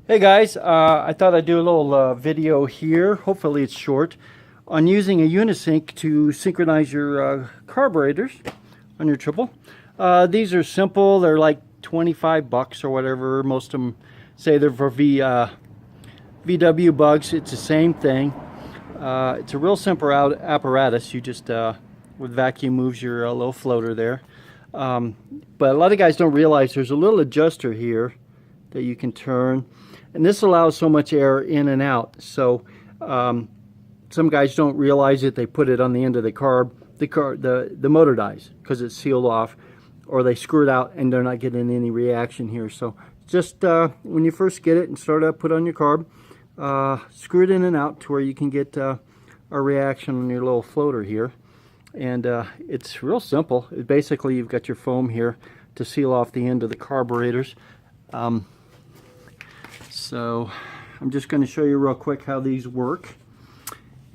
Hey guys, I thought I'd do a little video here, hopefully it's short, on using a Uni-Sync to synchronize your carburetors on your triple. These are simple, they're like 25 bucks or whatever. Most of them say they're for VW bugs. It's the same thing. It's a real simple apparatus. You just, with vacuum, moves your little floater there. But a lot of guys don't realize there's a little adjuster here that you can turn. And this allows so much air in and out. So some guys don't realize it. They put it on the end of the carb. The motor dies because it's sealed off, or they screw it out and they're not getting any reaction here. So just when you first get it and start up, put on your carb, screw it in and out to where you can get a reaction on your little floater here. And it's real simple. Basically, you've got your foam here to seal off the end of the carburetors. So I'm just going to show you real quick how these work.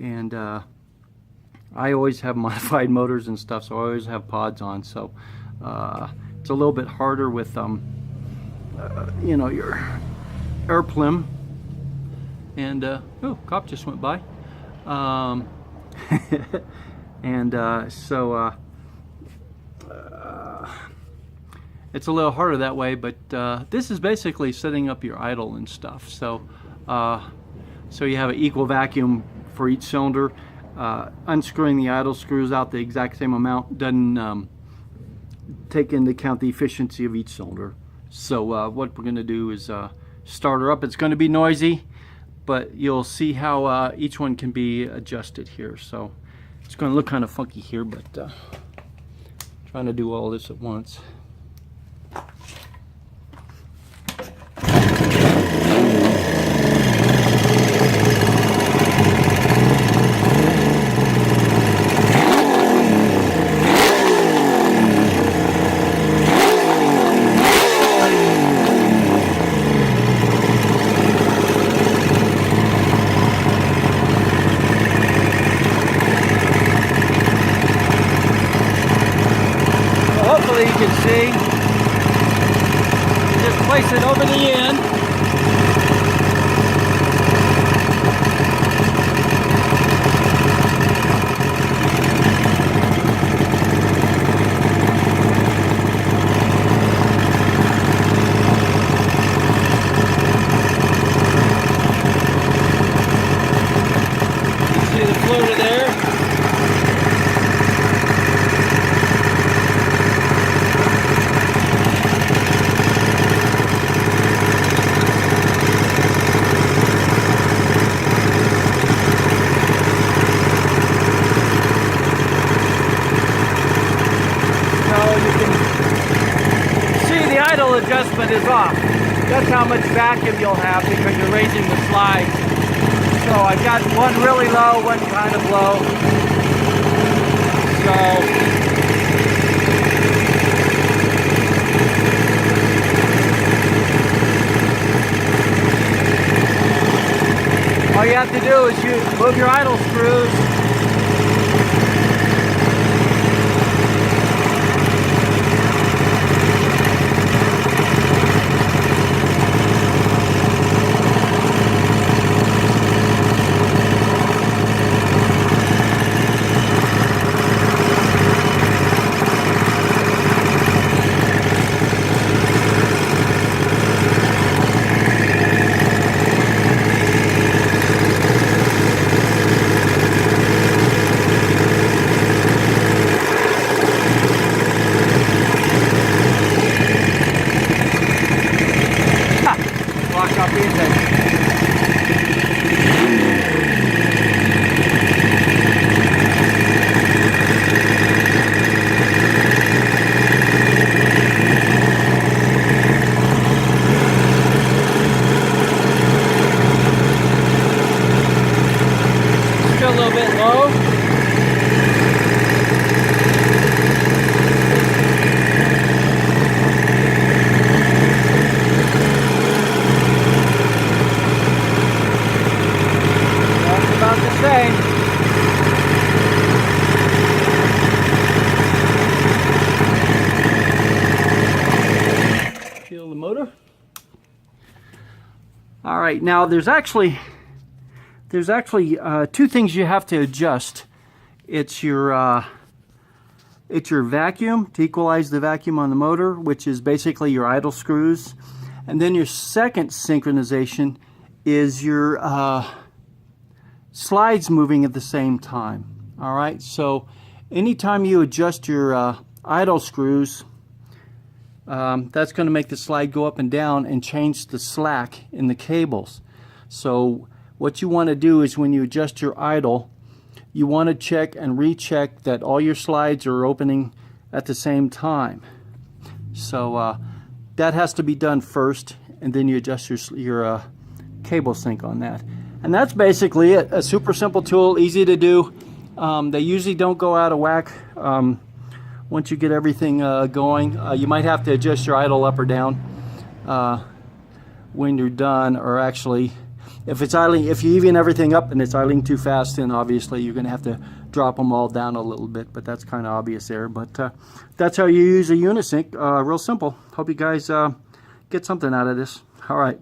And I always have modified motors and stuff, so I always have pods on. So it's a little bit harder with you know, your air plim. And oh, cop just went by. And so it's a little harder that way, but this is basically setting up your idle and stuff. So so you have an equal vacuum for each cylinder. Unscrewing the idle screws out the exact same amount, doesn't take into account the efficiency of each cylinder. So what we're going to do is start her up. It's going to be noisy, but you'll see how each one can be adjusted here. So it's going to look kind of funky here, but trying to do all this at once. Hopefully you can see. Just place it over the end. See the floater there? Adjustment is off. That's how much vacuum you'll have because you're raising the slides. So I've got one really low, one kind of low. So all you have to do is you move your idle screws. All right, now there's actually two things you have to adjust. It's your vacuum to equalize the vacuum on the motor, which is basically your idle screws. And then your second synchronization is your slides moving at the same time. All right, so anytime you adjust your idle screws, that's going to make the slide go up and down and change the slack in the cables. So what you want to do is when you adjust your idle, you want to check and recheck that all your slides are opening at the same time. So that has to be done first, and then you adjust your cable sync on that. And that's basically it. A super simple tool, easy to do. They usually don't go out of whack once you get everything going. You might have to adjust your idle up or down when you're done, or actually if it's idling, if you even everything up and it's idling too fast, then obviously you're going to have to drop them all down a little bit, but that's kind of obvious there. But that's how you use a UniSync. Real simple. Hope you guys get something out of this. All right.